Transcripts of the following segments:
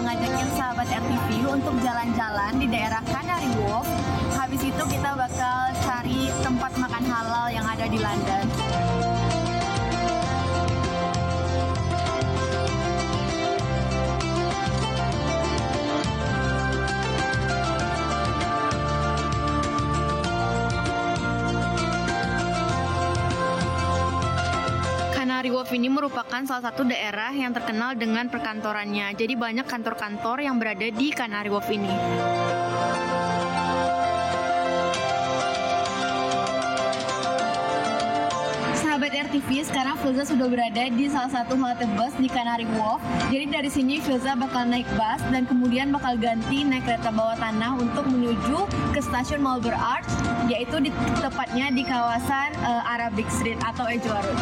ngajakin sahabat RTV untuk jalan-jalan di daerah Canary Wharf. Habis itu kita bakal cari tempat makan halal yang ada di London. Canary Wharf ini merupakan salah satu daerah yang terkenal dengan perkantorannya. Jadi banyak kantor-kantor yang berada di Canary Wharf ini. Sahabat RTV, sekarang Filza sudah berada di salah satu halte bus di Canary Wharf. Jadi dari sini Filza bakal naik bus dan kemudian bakal ganti naik kereta bawah tanah untuk menuju ke stasiun Marlborough Arch, yaitu tepatnya di kawasan Arabic Street atau Edgware Road.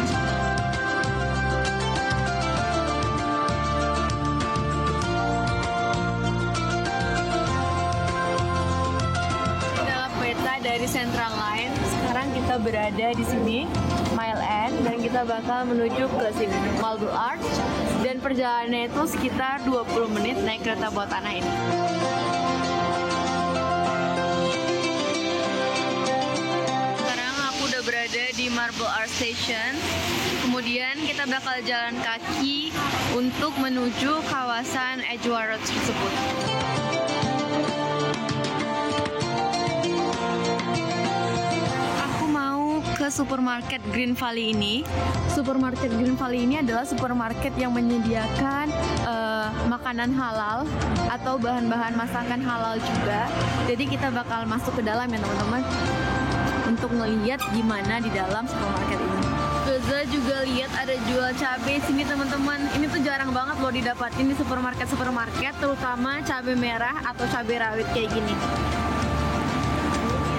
Dari Central Line, sekarang kita berada di sini, Mile End, dan kita bakal menuju ke sini, Marlborough Arch, dan perjalanannya itu sekitar 20 menit naik kereta bawah tanah ini. Sekarang aku udah berada di Marlborough Arch Station, kemudian kita bakal jalan kaki untuk menuju kawasan Edgware Road tersebut. Ke supermarket Green Valley ini. Supermarket Green Valley ini adalah supermarket yang menyediakan makanan halal atau bahan-bahan masakan halal juga. Jadi kita bakal masuk ke dalam ya teman-teman untuk ngelihat gimana di dalam supermarket ini. Filza juga lihat ada jual cabai sini teman-teman. Ini tuh jarang banget loh didapatin di supermarket, terutama cabai merah atau cabai rawit kayak gini.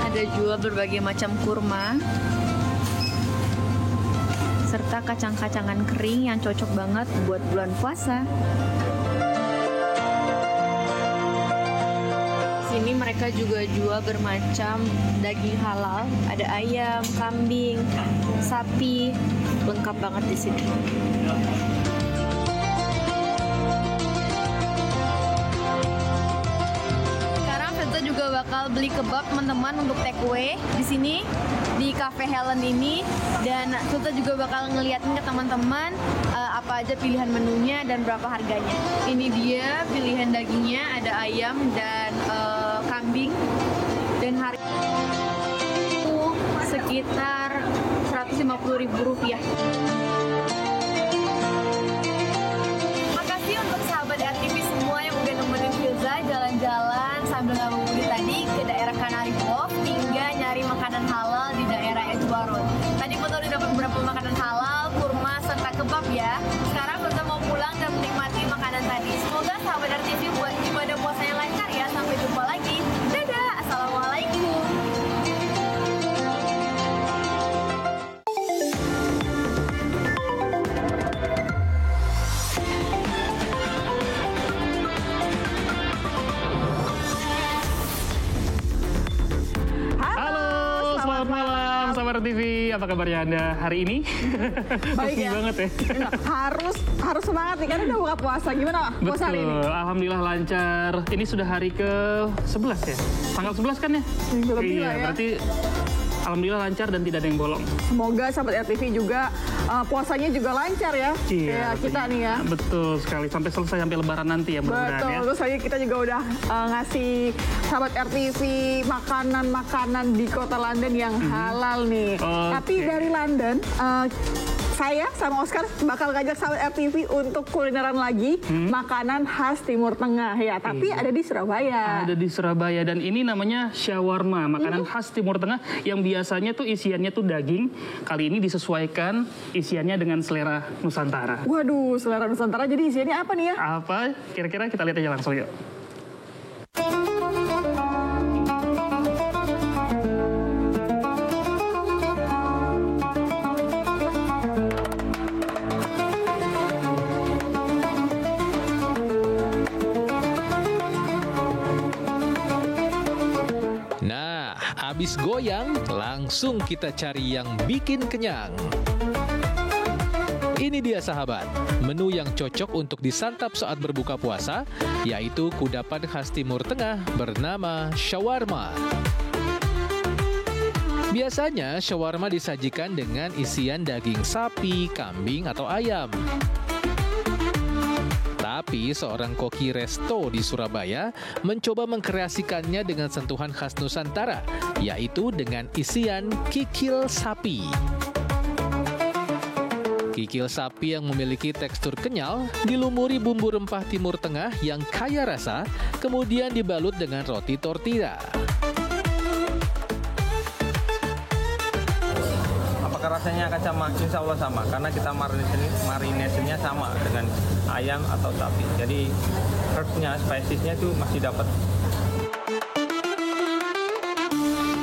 Ada jual berbagai macam kurma serta kacang-kacangan kering yang cocok banget buat bulan puasa. Sini mereka juga jual bermacam daging halal, ada ayam, kambing, sapi, lengkap banget di sini. Kita juga bakal beli kebab teman-teman untuk take away di sini di Cafe Helen ini, dan kita juga bakal ngeliatin ke teman-teman apa aja pilihan menunya dan berapa harganya. Ini dia pilihan dagingnya, ada ayam dan kambing, dan harga itu sekitar Rp150.000. Makasih untuk sahabat RTV semua yang udah nemenin Filza jalan-jalan sambil ngabuburit tadi ke daerah Canary Wharf hingga nyari makanan halal di daerah Edgware Road. Tadi Filza udah dapat beberapa makanan halal, kurma, serta kebab ya. Sekarang Filza mau pulang dan menikmati makanan tadi. Semoga sahabat RTV buat ibadah puasanya lancar ya. Sampai jumpa lagi. Dadah, assalamualaikum. Sahabat TV, apa kabarnya Anda hari ini? Baik ya. Banget ya. Harus semangat nih, karena udah buka puasa. Gimana puasa hari ini? Alhamdulillah lancar. Ini sudah hari ke-11 ya? Tanggal 11 kan ya? Minggu lebih iya, lah ya. Berarti alhamdulillah lancar dan tidak ada yang bolong. Semoga sahabat RTV juga puasanya juga lancar ya. Iya, Kayak kita nih ya. Betul sekali, sampai selesai, sampai lebaran nanti ya mudah-mudahan Betul, ya. terus lagi kita juga udah ngasih sahabat RTV makanan-makanan di kota London yang halal nih. Tapi dari London, saya sama Oscar bakal ngajak sahabat RTV untuk kulineran lagi makanan khas Timur Tengah ya. Tapi ada di Surabaya. Ada di Surabaya, dan ini namanya shawarma, makanan khas Timur Tengah yang biasanya tuh isiannya tuh daging. Kali ini disesuaikan isiannya dengan selera Nusantara. Waduh, selera Nusantara, jadi isiannya apa nih ya? Apa? Kira-kira kita lihat aja langsung yuk. Habis goyang, langsung kita cari yang bikin kenyang. Ini dia sahabat, menu yang cocok untuk disantap saat berbuka puasa, yaitu kudapan khas Timur Tengah bernama shawarma. Biasanya shawarma disajikan dengan isian daging sapi, kambing, atau ayam. Tapi seorang koki resto di Surabaya mencoba mengkreasikannya dengan sentuhan khas Nusantara, yaitu dengan isian kikil sapi. Kikil sapi yang memiliki tekstur kenyal dilumuri bumbu rempah Timur Tengah yang kaya rasa, kemudian dibalut dengan roti tortilla. Apakah rasanya akan sama? Insya Allah sama, karena kita marinasinya sama dengan ayam atau sapi. Jadi herbsnya, spesiesnya itu masih dapat.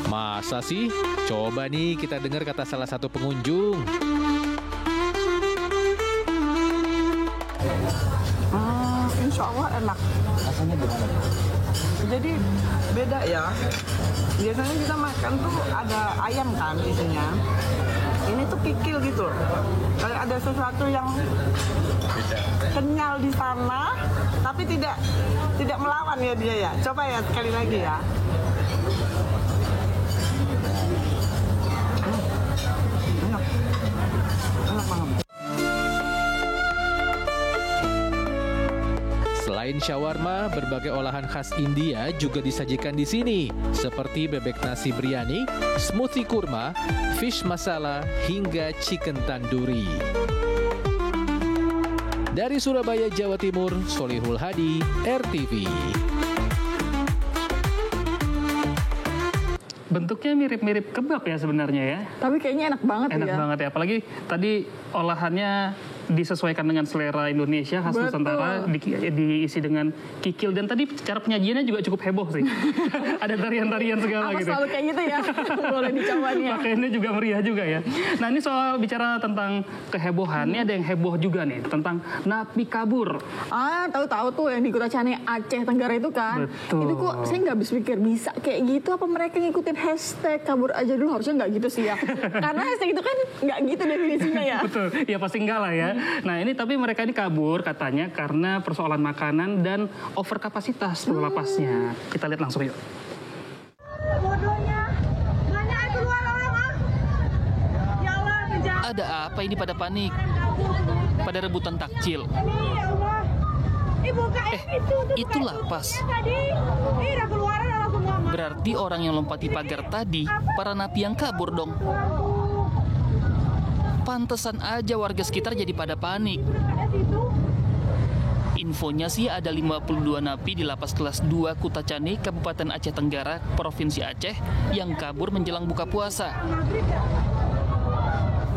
Masa sih? Coba nih kita dengar kata salah satu pengunjung. Insya Allah enak. Rasanya gimana? Jadi beda ya. Biasanya kita makan tuh ada ayam kan isinya. Ini tuh kikil gitu. Kayak ada sesuatu yang kenyal di sana, tapi tidak melawan ya dia ya. Coba ya sekali lagi ya. Enak. Enak banget. Selain shawarma, berbagai olahan khas India juga disajikan di sini, seperti bebek nasi biryani, smoothie kurma, fish masala, hingga chicken tandoori. Dari Surabaya, Jawa Timur, Solihul Hadi, RTV. Bentuknya mirip-mirip kebab ya sebenarnya ya. Tapi kayaknya enak banget Enak ya. banget ya, apalagi tadi olahannya disesuaikan dengan selera Indonesia khas Betul. Nusantara, diisi dengan kikil, dan tadi cara penyajiannya juga cukup heboh sih. Ada tarian-tarian segala Apa gitu. selalu kayak gitu ya? Boleh dicoba nih ya. Pakaiannya juga meriah juga ya. Nah ini soal bicara tentang kehebohan, ini ada yang heboh juga nih tentang napi kabur. Tahu-tahu tuh yang di Kota Cane Aceh Tenggara itu kan. Betul. Itu kok saya nggak habis pikir bisa kayak gitu, apa mereka ngikutin hashtag kabur aja dulu, harusnya nggak gitu sih ya. Karena hashtag itu kan nggak gitu definisinya ya. Betul, ya pasti enggak lah ya. Nah ini tapi mereka ini kabur katanya karena persoalan makanan dan overkapasitas lapasnya. Kita lihat langsung yuk. Bodohnya, banyak keluar orang ah. Ya Allah, kejar. Ada apa ini pada panik? Pada rebutan takjil. Ini ya Allah. Buka itu lapas. Tadi, udah keluaran orang semua. Berarti orang yang lompati pagar tadi, para napi yang kabur dong. Pantesan aja warga sekitar jadi pada panik. Infonya sih ada 52 napi di lapas kelas 2 Kota Cane, Kabupaten Aceh Tenggara, Provinsi Aceh, yang kabur menjelang buka puasa.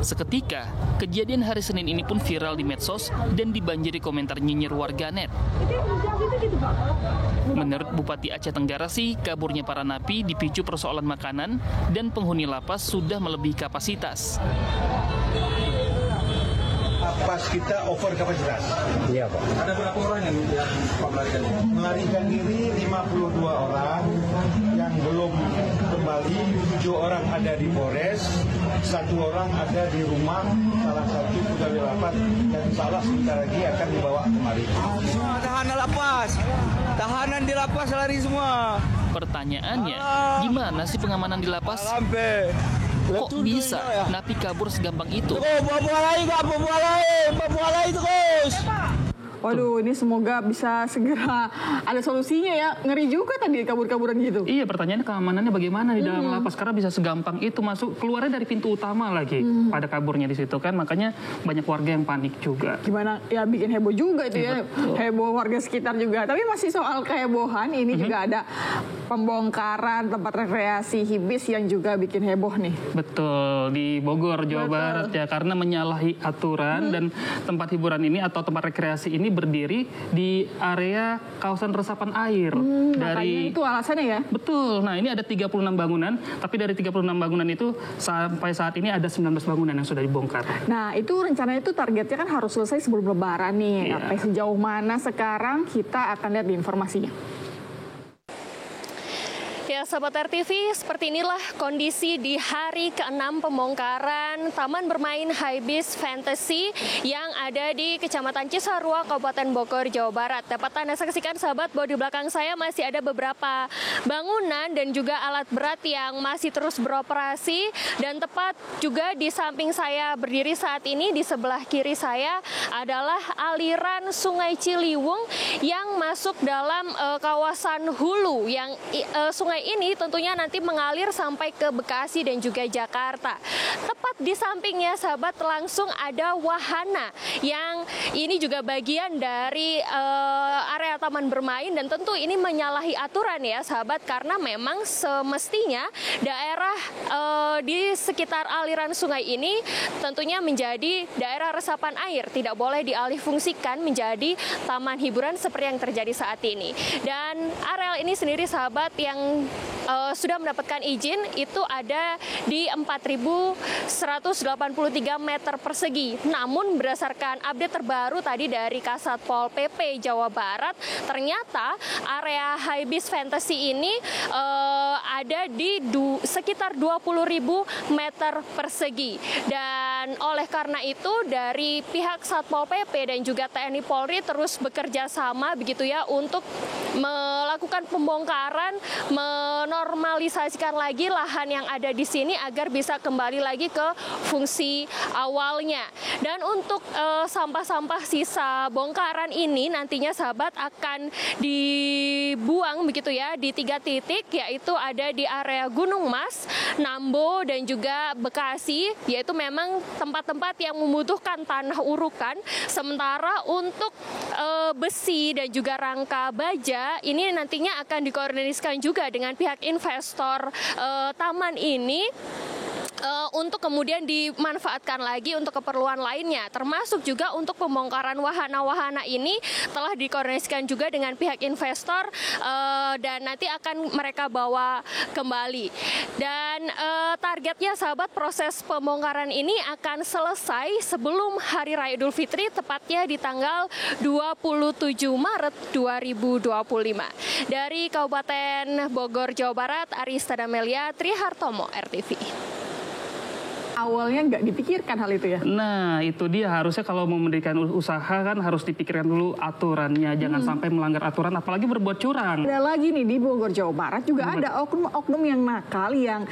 Seketika, kejadian hari Senin ini pun viral di medsos dan dibanjiri komentar nyinyir warganet. Menurut Bupati Aceh Tenggara sih, kaburnya para napi dipicu persoalan makanan dan penghuni lapas sudah melebihi kapasitas. Lapas kita over kapasitas. Iya Pak. Ada berapa orang yang Melarikan diri 52 orang, yang belum kembali 7 orang ada di Polres, 1 orang ada di rumah salah satu pegawai lapas, dan salah sebentar lagi akan dibawa kemari. Semua tahanan lapas, tahanan di lapas lari semua. Pertanyaannya, gimana sih pengamanan di lapas? Kok bisa napi kabur segampang itu? Papua lain terus. Waduh, ini semoga bisa segera ada solusinya ya. Ngeri juga tadi kabur-kaburan gitu. Iya, pertanyaannya keamanannya bagaimana di dalam lapas, karena bisa segampang itu masuk, keluarnya dari pintu utama lagi. Pada kaburnya di situ kan, makanya banyak warga yang panik juga. Gimana ya, bikin heboh juga itu ya. Betul. Heboh warga sekitar juga. Tapi masih soal kehebohan, ini juga ada pembongkaran tempat rekreasi hibis yang juga bikin heboh nih. Betul, di Bogor, Jawa Barat ya, karena menyalahi aturan dan tempat hiburan ini atau tempat rekreasi ini berdiri di area kawasan resapan air. Makanya itu alasannya ya. Betul. Nah, ini ada 36 bangunan, tapi dari 36 bangunan itu sampai saat ini ada 19 bangunan yang sudah dibongkar. Nah, itu rencananya itu targetnya kan harus selesai sebelum Lebaran nih. Iya. Sampai sejauh mana sekarang kita akan lihat di informasinya. Ya, Ya, Sahabat RTV, seperti inilah kondisi di hari ke-6 pembongkaran Taman Bermain Hybeast Fantasy yang ada di Kecamatan Cisarua, Kabupaten Bogor, Jawa Barat. Dapat Anda saksikan, sahabat, bahwa di belakang saya masih ada beberapa bangunan dan juga alat berat yang masih terus beroperasi. Dan tepat juga di samping saya berdiri saat ini, di sebelah kiri saya adalah aliran Sungai Ciliwung yang masuk dalam kawasan hulu yang sungai ini tentunya nanti mengalir sampai ke Bekasi dan juga Jakarta. Tepat di sampingnya, sahabat, langsung ada wahana yang ini juga bagian dari area taman bermain, dan tentu ini menyalahi aturan ya, sahabat, karena memang semestinya daerah di sekitar aliran sungai ini tentunya menjadi daerah resapan air, tidak boleh dialihfungsikan menjadi taman hiburan seperti yang terjadi saat ini. Dan areal ini sendiri, sahabat, yang sudah mendapatkan izin itu ada di 4.183 meter persegi. Namun berdasarkan update terbaru tadi dari Kasatpol PP Jawa Barat, ternyata area Hybeast Fantasy ini ada di sekitar 20.000 meter persegi. Dan oleh karena itu dari pihak Satpol PP dan juga TNI Polri terus bekerja sama begitu ya untuk melakukan pembongkaran, menormalisasikan lagi lahan yang ada di sini agar bisa kembali lagi ke fungsi awalnya. Dan untuk sampah-sampah sisa bongkaran ini nantinya, sahabat, akan dibuang begitu ya di 3 titik, yaitu ada di area Gunung Mas, Nambo, dan juga Bekasi, yaitu memang tempat-tempat yang membutuhkan tanah urukan. Sementara untuk besi dan juga rangka baja ini nantinya akan dikoordinasikan juga dengan pihak investor taman ini untuk kemudian dimanfaatkan lagi untuk keperluan lainnya, termasuk juga untuk pembongkaran wahana-wahana ini telah dikoordinasikan juga dengan pihak investor dan nanti akan mereka bawa kembali. Dan targetnya, sahabat, proses pembongkaran ini akan selesai sebelum Hari Raya Idul Fitri, tepatnya di tanggal 27 Maret 2025. Dari Kabupaten Bogor, Jawa Barat, Arista Damelia, Trihartomo, RTV. Awalnya nggak dipikirkan hal itu ya? Nah, itu dia, harusnya kalau mau mendirikan usaha kan harus dipikirkan dulu aturannya, jangan sampai melanggar aturan, apalagi berbuat curang. Ada lagi nih di Bogor, Jawa Barat juga ada oknum-oknum yang nakal yang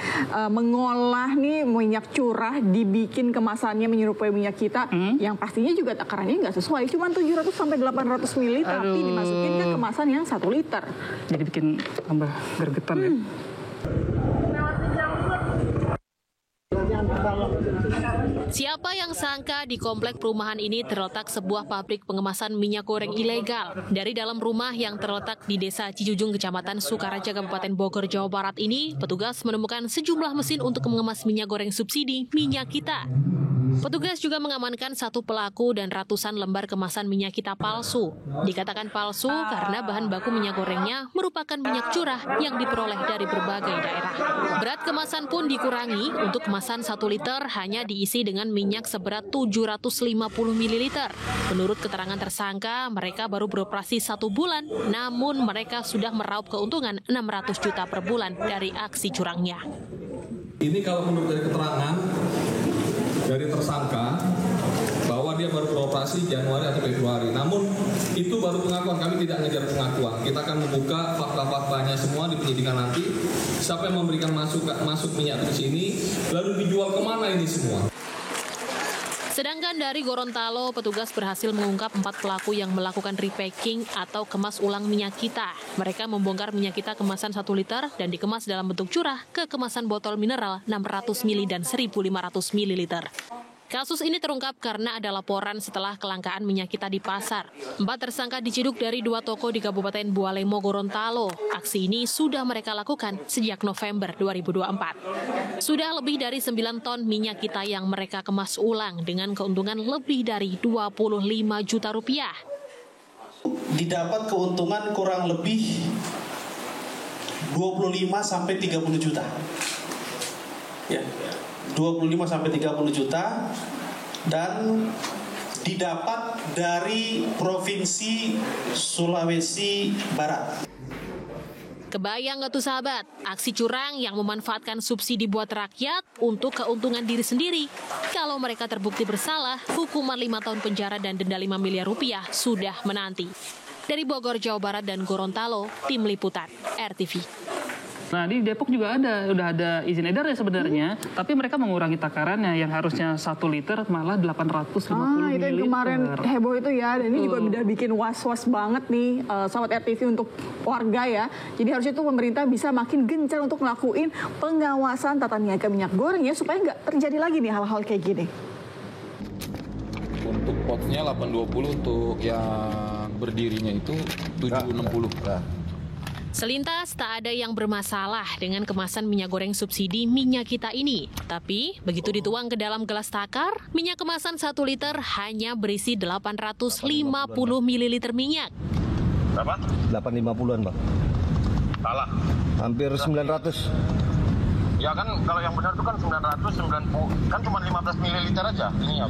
mengolah nih minyak curah, dibikin kemasannya menyerupai minyak kita, yang pastinya juga takarannya nggak sesuai, cuma 700 sampai 800 ml, tapi dimasukin ke kemasan yang 1 liter. Jadi bikin tambah gergetan ya. Siapa yang sangka di komplek perumahan ini terletak sebuah pabrik pengemasan minyak goreng ilegal. Dari dalam rumah yang terletak di Desa Cijujung, Kecamatan Sukaraja, Kabupaten Bogor, Jawa Barat ini, petugas menemukan sejumlah mesin untuk mengemas minyak goreng subsidi Minyak Kita. Petugas juga mengamankan 1 pelaku dan ratusan lembar kemasan minyak kita palsu. Dikatakan palsu karena bahan baku minyak gorengnya merupakan minyak curah yang diperoleh dari berbagai daerah. Berat kemasan pun dikurangi, untuk kemasan 1 liter hanya diisi dengan minyak seberat 750 ml. Menurut keterangan tersangka, mereka baru beroperasi 1 bulan, namun mereka sudah meraup keuntungan 600 juta per bulan dari aksi curangnya. Ini kalau menurut dari keterangan dari tersangka bahwa dia baru beroperasi Januari atau Februari. Namun itu baru pengakuan, kami tidak ngejar pengakuan. Kita akan membuka fakta-faktanya semua di penyidikan nanti. Siapa yang memberikan masuk minyak ke sini, lalu dijual kemana ini semua? Sedangkan dari Gorontalo, petugas berhasil mengungkap 4 pelaku yang melakukan repacking atau kemas ulang minyak kita. Mereka membongkar minyak kita kemasan 1 liter dan dikemas dalam bentuk curah ke kemasan botol mineral 600 ml dan 1.500 ml. Kasus ini terungkap karena ada laporan setelah kelangkaan minyak kita di pasar. 4 tersangka diciduk dari 2 toko di Kabupaten Bualemo, Gorontalo. Aksi ini sudah mereka lakukan sejak November 2024. Sudah lebih dari 9 ton minyak kita yang mereka kemas ulang dengan keuntungan lebih dari 25 juta rupiah. Didapat keuntungan kurang lebih 25 sampai 30 juta. Ya. 25 sampai 30 juta dan didapat dari Provinsi Sulawesi Barat. Kebayang nggak tuh sahabat, aksi curang yang memanfaatkan subsidi buat rakyat untuk keuntungan diri sendiri. Kalau mereka terbukti bersalah, hukuman 5 tahun penjara dan denda 5 miliar rupiah sudah menanti. Dari Bogor, Jawa Barat dan Gorontalo, Tim Liputan, RTV. Nah, di Depok juga udah ada izin edar ya sebenarnya, tapi mereka mengurangi takarannya yang harusnya 1 liter malah 850 ml. Itu yang kemarin heboh itu ya, dan ini juga udah bikin was-was banget nih sahabat RTV untuk warga ya. Jadi harusnya itu pemerintah bisa makin gencar untuk ngelakuin pengawasan tata niaga minyak goreng ya, supaya nggak terjadi lagi nih hal-hal kayak gini. Untuk potnya 820, untuk yang berdirinya itu 760. Selintas tak ada yang bermasalah dengan kemasan minyak goreng subsidi Minyak Kita ini. Tapi begitu dituang ke dalam gelas takar, minyak kemasan 1 liter hanya berisi 850 ml minyak. Berapa? 850-an, Bang. Salah. Hampir 900. Ya kan kalau yang benar itu kan 990, kan cuma 15 ml aja ininya.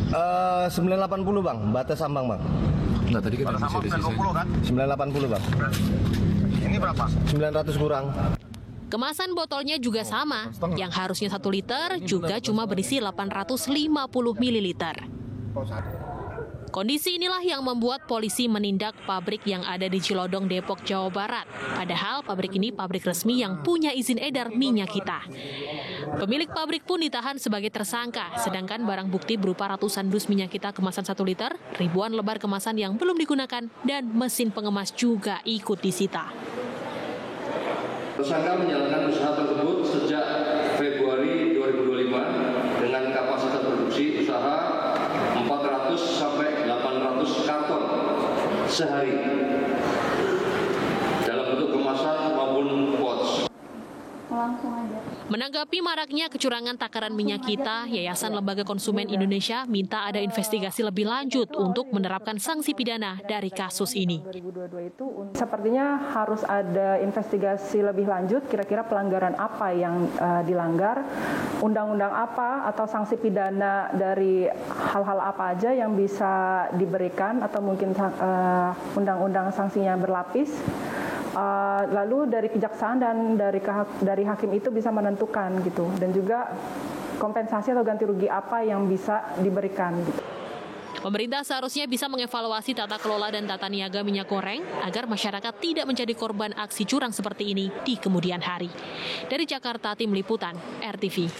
980, Bang. Batas ambang, Bang. Nah, tadi kan masih ada sisanya. Kan? 980, Bang. Ini berapa? 900 kurang. Kemasan botolnya juga sama, yang harusnya 1 liter juga cuma berisi 850 ml. Kondisi inilah yang membuat polisi menindak pabrik yang ada di Cilodong, Depok, Jawa Barat. Padahal pabrik ini pabrik resmi yang punya izin edar Minyak Kita. Pemilik pabrik pun ditahan sebagai tersangka, sedangkan barang bukti berupa ratusan dus Minyak Kita kemasan 1 liter, ribuan lembar kemasan yang belum digunakan, dan mesin pengemas juga ikut disita. Tersangka menjalankan usaha tersebut sejak Februari 2025 dengan kapasitas produksi usaha 400 sampai 800 karton sehari dalam bentuk kemasan maupun pouch. Menanggapi maraknya kecurangan takaran Minyak Kita, Yayasan Lembaga Konsumen Indonesia minta ada investigasi lebih lanjut untuk menerapkan sanksi pidana dari kasus ini. 2022 itu sepertinya harus ada investigasi lebih lanjut, kira-kira pelanggaran apa yang dilanggar, undang-undang apa atau sanksi pidana dari hal-hal apa aja yang bisa diberikan, atau mungkin undang-undang sanksinya berlapis. Lalu dari kejaksaan dan dari hakim itu bisa menentukan gitu, dan juga kompensasi atau ganti rugi apa yang bisa diberikan gitu. Pemerintah seharusnya bisa mengevaluasi tata kelola dan tata niaga minyak goreng agar masyarakat tidak menjadi korban aksi curang seperti ini di kemudian hari. Dari Jakarta, Tim Liputan, RTV.